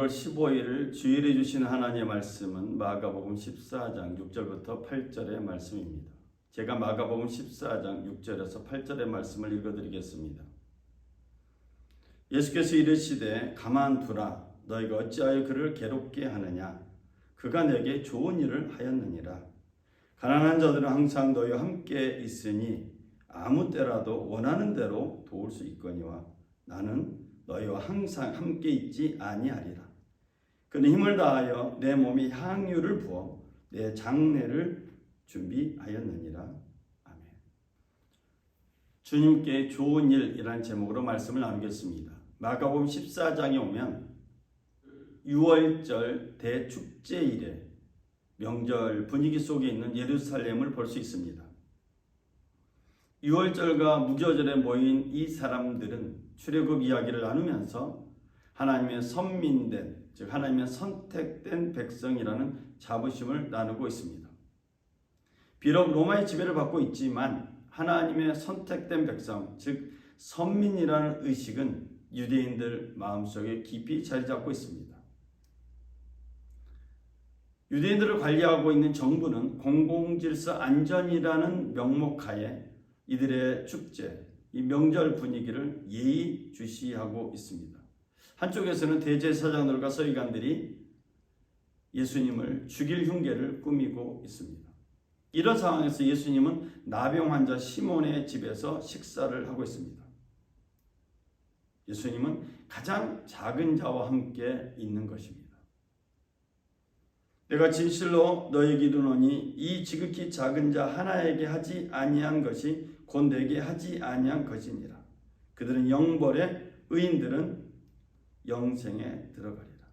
1월 15일 주일에 주신 하나님의 말씀은 마가복음 14장 6절부터 8절의 말씀입니다. 제가 마가복음 14장 6절에서 8절의 말씀을 읽어드리겠습니다. 예수께서 이르시되 가만두라. 너희가 어찌하여 그를 괴롭게 하느냐. 그가 내게 좋은 일을 하였느니라. 가난한 자들은 항상 너희와 함께 있으니 아무 때라도 원하는 대로 도울 수 있거니와 나는 너희와 항상 함께 있지 아니하리라. 그는 힘을 다하여 내 몸에 향유를 부어 내 장례를 준비하였느니라. 아멘. 주님께 좋은 일이라는 제목으로 말씀을 나누겠습니다. 마가복음 14장에 오면 6월절 대축제일에 명절 분위기 속에 있는 예루살렘을 볼 수 있습니다. 6월절과 무교절에 모인 이 사람들은 출애굽 이야기를 나누면서 하나님의 선민된, 즉 하나님의 선택된 백성이라는 자부심을 나누고 있습니다. 비록 로마의 지배를 받고 있지만 하나님의 선택된 백성, 즉 선민이라는 의식은 유대인들 마음속에 깊이 자리 잡고 있습니다. 유대인들을 관리하고 있는 정부는 공공질서 안전이라는 명목하에 이들의 축제, 이 명절 분위기를 예의주시하고 있습니다. 한쪽에서는 대제사장들과 서기관들이 예수님을 죽일 흉계를 꾸미고 있습니다. 이런 상황에서 예수님은 나병 환자 시몬의 집에서 식사를 하고 있습니다. 예수님은 가장 작은 자와 함께 있는 것입니다. 내가 진실로 너에게 이르노니 이 지극히 작은 자 하나에게 하지 아니한 것이 곧 내게 하지 아니한 것이니라. 그들은 영벌에 의인들은 영생에 들어가리라.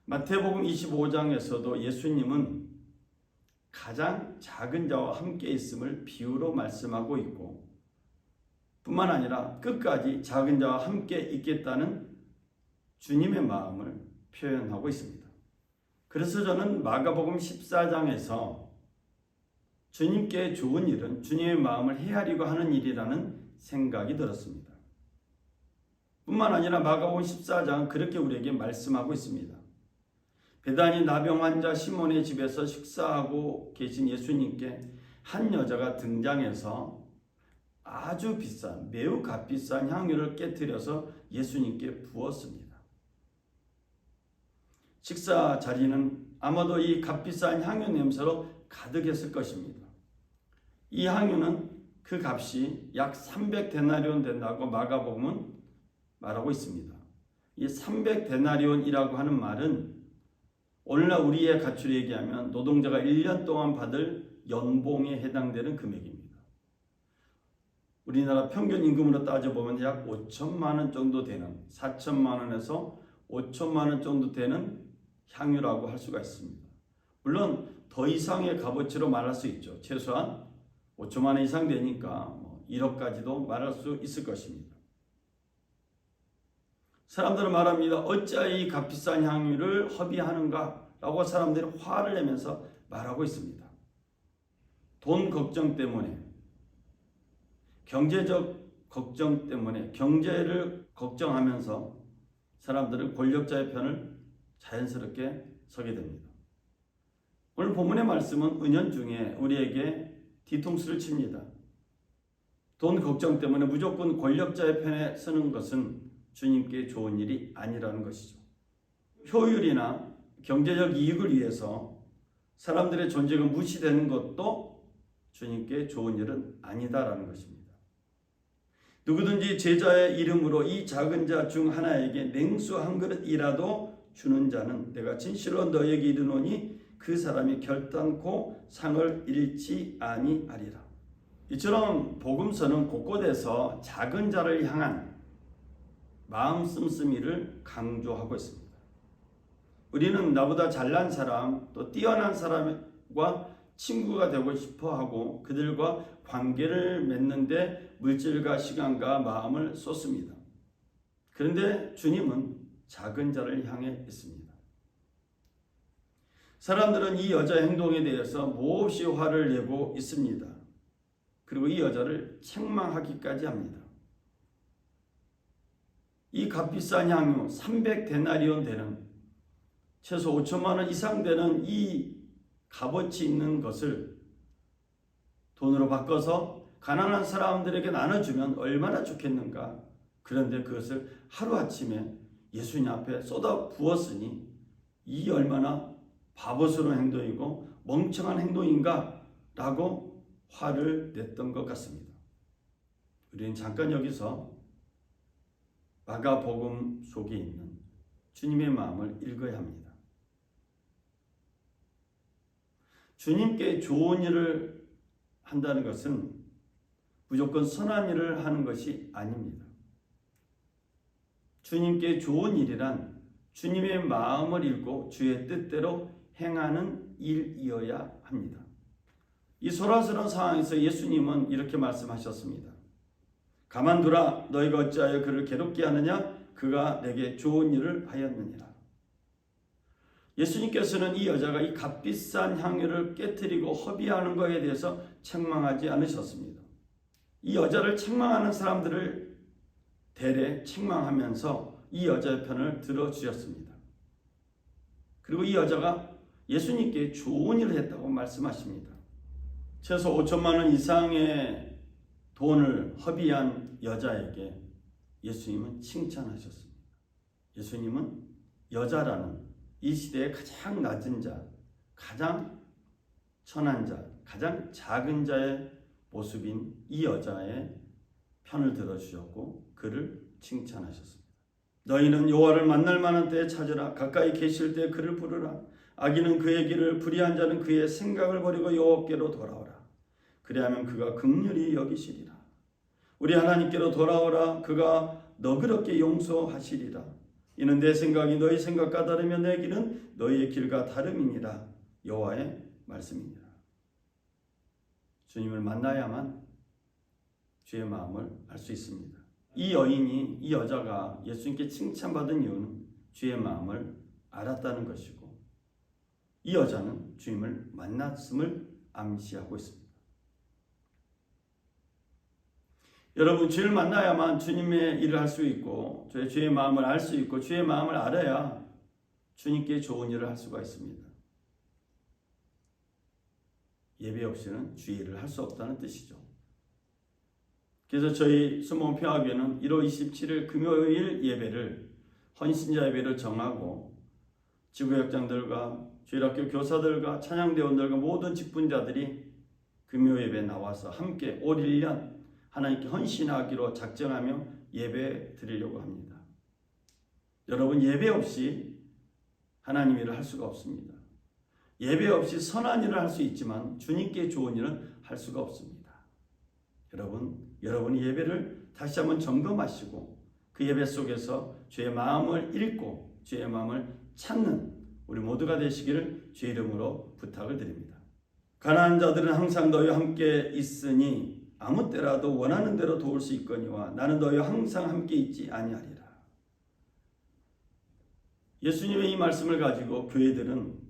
마태복음 25장에서도 예수님은 가장 작은 자와 함께 있음을 비유로 말씀하고 있고 뿐만 아니라 끝까지 작은 자와 함께 있겠다는 주님의 마음을 표현하고 있습니다. 그래서 저는 마가복음 14장에서 주님께 좋은 일은 주님의 마음을 헤아리고 하는 일이라는 생각이 들었습니다. 뿐만 아니라 마가복음 14장은 그렇게 우리에게 말씀하고 있습니다. 베다니 나병 환자 시몬의 집에서 식사하고 계신 예수님께 한 여자가 등장해서 아주 비싼, 매우 값비싼 향유를 깨뜨려서 예수님께 부었습니다. 식사 자리는 아마도 이 값비싼 향유 냄새로 가득했을 것입니다. 이 향유는 그 값이 약 300데나리온 된다고 마가복음은 말하고 있습니다. 이 300데나리온이라고 하는 말은 오늘날 우리의 가치로 얘기하면 노동자가 1년 동안 받을 연봉에 해당되는 금액입니다. 우리나라 평균 임금으로 따져보면 약 5천만 원 정도 되는, 4천만 원에서 5천만 원 정도 되는 향유라고 할 수가 있습니다. 물론 더 이상의 값어치로 말할 수 있죠. 최소한 5천만 원 이상 되니까 1억까지도 말할 수 있을 것입니다. 사람들은 말합니다. 어찌하여 이 값비싼 향유를 허비하는가? 라고 사람들이 화를 내면서 말하고 있습니다. 돈 걱정 때문에, 경제적 걱정 때문에, 경제를 걱정하면서 사람들은 권력자의 편을 자연스럽게 서게 됩니다. 오늘 본문의 말씀은 은연중에 우리에게 뒤통수를 칩니다. 돈 걱정 때문에 무조건 권력자의 편에 서는 것은 주님께 좋은 일이 아니라는 것이죠. 효율이나 경제적 이익을 위해서 사람들의 존재가 무시되는 것도 주님께 좋은 일은 아니다라는 것입니다. 누구든지 제자의 이름으로 이 작은 자 중 하나에게 냉수 한 그릇이라도 주는 자는 내가 진실로 너에게 이르노니 그 사람이 결단코 상을 잃지 아니하리라. 이처럼 복음서는 곳곳에서 작은 자를 향한 마음 씀씀이를 강조하고 있습니다. 우리는 나보다 잘난 사람, 또 뛰어난 사람과 친구가 되고 싶어 하고 그들과 관계를 맺는데 물질과 시간과 마음을 쏟습니다. 그런데 주님은 작은 자를 향해 있습니다. 사람들은 이 여자의 행동에 대해서 몹시 화를 내고 있습니다. 그리고 이 여자를 책망하기까지 합니다. 이 값비싼 향유 300데나리온 되는 최소 5천만 원 이상 되는 이 값어치 있는 것을 돈으로 바꿔서 가난한 사람들에게 나눠주면 얼마나 좋겠는가. 그런데 그것을 하루아침에 예수님 앞에 쏟아 부었으니 이 얼마나 바보스러운 행동이고 멍청한 행동인가 라고 화를 냈던 것 같습니다. 우리는 잠깐 여기서 마가복음 속에 있는 주님의 마음을 읽어야 합니다. 주님께 좋은 일을 한다는 것은 무조건 선한 일을 하는 것이 아닙니다. 주님께 좋은 일이란 주님의 마음을 읽고 주의 뜻대로 행하는 일이어야 합니다. 이 소란스러운 상황에서 예수님은 이렇게 말씀하셨습니다. 가만두라. 너희가 어찌하여 그를 괴롭게 하느냐? 그가 내게 좋은 일을 하였느니라. 예수님께서는 이 여자가 이 값비싼 향유를 깨뜨리고 허비하는 것에 대해서 책망하지 않으셨습니다. 이 여자를 책망하는 사람들을 대래 책망하면서 이 여자의 편을 들어주셨습니다. 그리고 이 여자가 예수님께 좋은 일을 했다고 말씀하십니다. 최소 5천만 원 이상의 돈을 허비한 여자에게 예수님은 칭찬하셨습니다. 예수님은 여자라는 이 시대의 가장 낮은 자, 가장 천한 자, 가장 작은 자의 모습인 이 여자의 편을 들어주셨고 그를 칭찬하셨습니다. 너희는 여호와를 만날 만한 때에 찾으라. 가까이 계실 때 그를 부르라. 악인은 그의 길을, 불의한 자는 그의 생각을 버리고 여호와께로 돌아오라. 그리하면 그가 긍휼히 여기시리라. 우리 하나님께로 돌아오라. 그가 너그럽게 용서하시리라. 이는 내 생각이 너희 생각과 다르며 내 길은 너희의 길과 다름이니라. 여호와의 말씀이니라. 주님을 만나야만 주의 마음을 알 수 있습니다. 이 여인이, 이 여자가 예수님께 칭찬받은 이유는 주의 마음을 알았다는 것이고 이 여자는 주님을 만났음을 암시하고 있습니다. 여러분, 주를 만나야만 주님의 일을 할 수 있고 주의 마음을 알 수 있고 주의 마음을 알아야 주님께 좋은 일을 할 수가 있습니다. 예배 없이는 주의 일을 할 수 없다는 뜻이죠. 그래서 저희 순복음평화교회는 1월 27일 금요일 예배를 헌신자 예배를 정하고 지구역장들과 주일학교 교사들과 찬양대원들과 모든 직분자들이 금요 예배에 나와서 함께 올 1년 하나님께 헌신하기로 작정하며 예배 드리려고 합니다. 여러분, 예배 없이 하나님 일을 할 수가 없습니다. 예배 없이 선한 일을 할 수 있지만 주님께 좋은 일은 할 수가 없습니다. 여러분이 예배를 다시 한번 점검하시고 그 예배 속에서 주의 마음을 읽고 주의 마음을 찾는 우리 모두가 되시기를 주의 이름으로 부탁을 드립니다. 가난한 자들은 항상 너희와 함께 있으니 아무 때라도 원하는 대로 도울 수 있거니와 나는 너희와 항상 함께 있지 아니하리라. 예수님의 이 말씀을 가지고 교회들은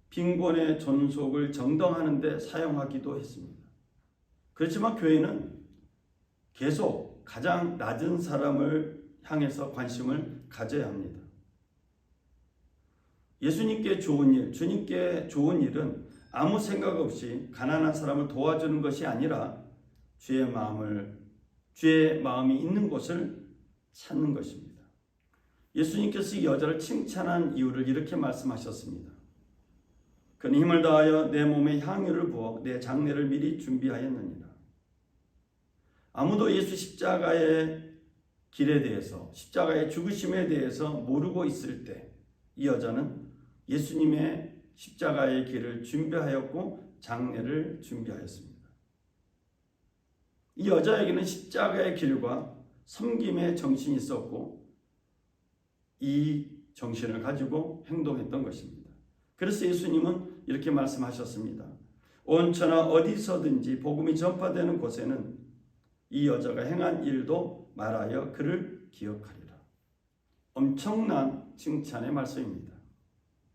빈곤의 존속을 정당화하는 데 사용하기도 했습니다. 그렇지만 교회는 계속 가장 낮은 사람을 향해서 관심을 가져야 합니다. 예수님께 좋은 일, 주님께 좋은 일은 아무 생각 없이 가난한 사람을 도와주는 것이 아니라 주의 마음이 있는 곳을 찾는 것입니다. 예수님께서 이 여자를 칭찬한 이유를 이렇게 말씀하셨습니다. 그는 힘을 다하여 내 몸에 향유를 부어 내 장례를 미리 준비하였느니라. 아무도 예수 십자가의 길에 대해서, 십자가의 죽으심에 대해서 모르고 있을 때 이 여자는 예수님의 십자가의 길을 준비하였고 장례를 준비하였습니다. 이 여자에게는 십자가의 길과 섬김의 정신이 있었고 이 정신을 가지고 행동했던 것입니다. 그래서 예수님은 이렇게 말씀하셨습니다. 온 천하 어디서든지 복음이 전파되는 곳에는 이 여자가 행한 일도 말하여 그를 기억하리라. 엄청난 칭찬의 말씀입니다.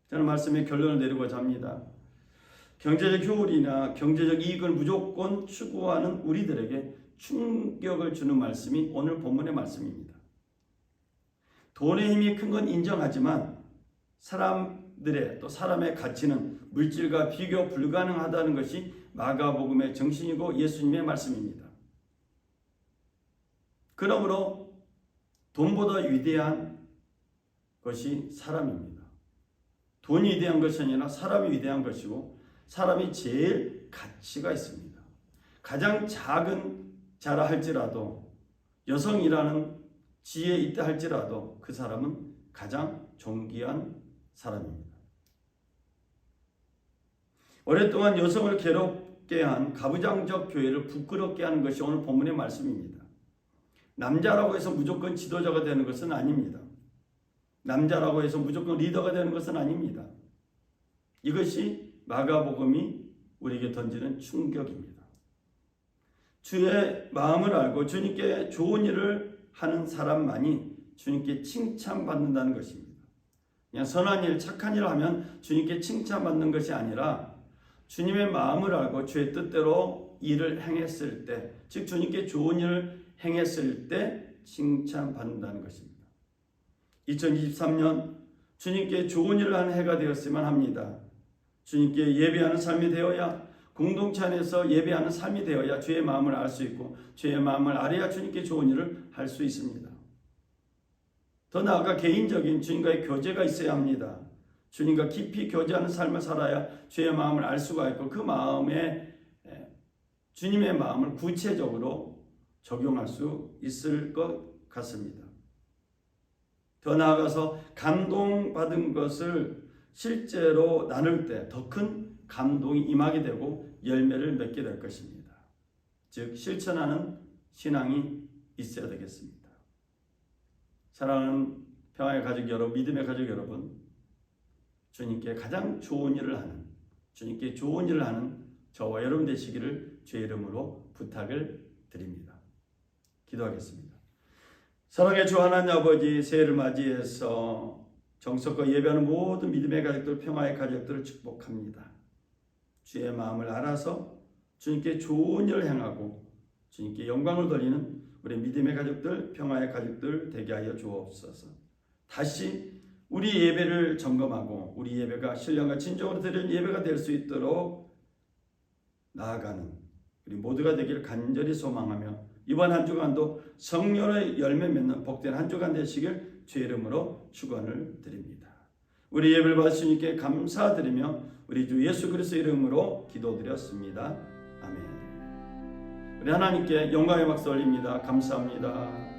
저는 말씀의 결론을 내리고자 합니다. 경제적 효율이나 경제적 이익을 무조건 추구하는 우리들에게 충격을 주는 말씀이 오늘 본문의 말씀입니다. 돈의 힘이 큰 건 인정하지만 사람 사람들의 또 사람의 가치는 물질과 비교 불가능하다는 것이 마가복음의 정신이고 예수님의 말씀입니다. 그러므로 돈보다 위대한 것이 사람입니다. 돈이 위대한 것이 아니라 사람이 위대한 것이고 사람이 제일 가치가 있습니다. 가장 작은 자라 할지라도 여성이라는 지혜에 있다 할지라도 그 사람은 가장 존귀한 사람입니다. 오랫동안 여성을 괴롭게 한 가부장적 교회를 부끄럽게 하는 것이 오늘 본문의 말씀입니다. 남자라고 해서 무조건 지도자가 되는 것은 아닙니다. 남자라고 해서 무조건 리더가 되는 것은 아닙니다. 이것이 마가복음이 우리에게 던지는 충격입니다. 주의 마음을 알고 주님께 좋은 일을 하는 사람만이 주님께 칭찬받는다는 것입니다. 그냥 선한 일, 착한 일을 하면 주님께 칭찬받는 것이 아니라 주님의 마음을 알고 주의 뜻대로 일을 행했을 때, 즉 주님께 좋은 일을 행했을 때 칭찬받는다는 것입니다. 2023년 주님께 좋은 일을 하는 해가 되었으면 합니다. 주님께 예배하는 삶이 되어야, 공동체 안에서 예배하는 삶이 되어야 주의 마음을 알 수 있고 주의 마음을 알아야 주님께 좋은 일을 할 수 있습니다. 더 나아가 개인적인 주님과의 교제가 있어야 합니다. 주님과 깊이 교제하는 삶을 살아야 주의 마음을 알 수가 있고 그 마음에 주님의 마음을 구체적으로 적용할 수 있을 것 같습니다. 더 나아가서 감동받은 것을 실제로 나눌 때 더 큰 감동이 임하게 되고 열매를 맺게 될 것입니다. 즉 실천하는 신앙이 있어야 되겠습니다. 사랑하는 평화의 가족 여러분, 믿음의 가족 여러분, 주님께 가장 좋은 일을 하는, 주님께 좋은 일을 하는 저와 여러분 되시기를 주의 이름으로 부탁을 드립니다. 기도하겠습니다. 사랑의 주 하나님 아버지, 새해를 맞이해서 정석과 예배하는 모든 믿음의 가족들, 평화의 가족들을 축복합니다. 주의 마음을 알아서 주님께 좋은 일을 행하고 주님께 영광을 돌리는 우리 믿음의 가족들, 평화의 가족들 되게 하여 주옵소서. 다시 우리 예배를 점검하고 우리 예배가 신령과 진정으로 드리는 예배가 될 수 있도록 나아가는 우리 모두가 되기를 간절히 소망하며 이번 한 주간도 성령의 열매 맺는 복된 한 주간 되시길 주의 이름으로 축원을 드립니다. 우리 예배를 받으신 주님께 감사드리며 우리 주 예수 그리스도 이름으로 기도드렸습니다. 아멘. 우리 하나님께 영광의 박수 올립니다. 감사합니다.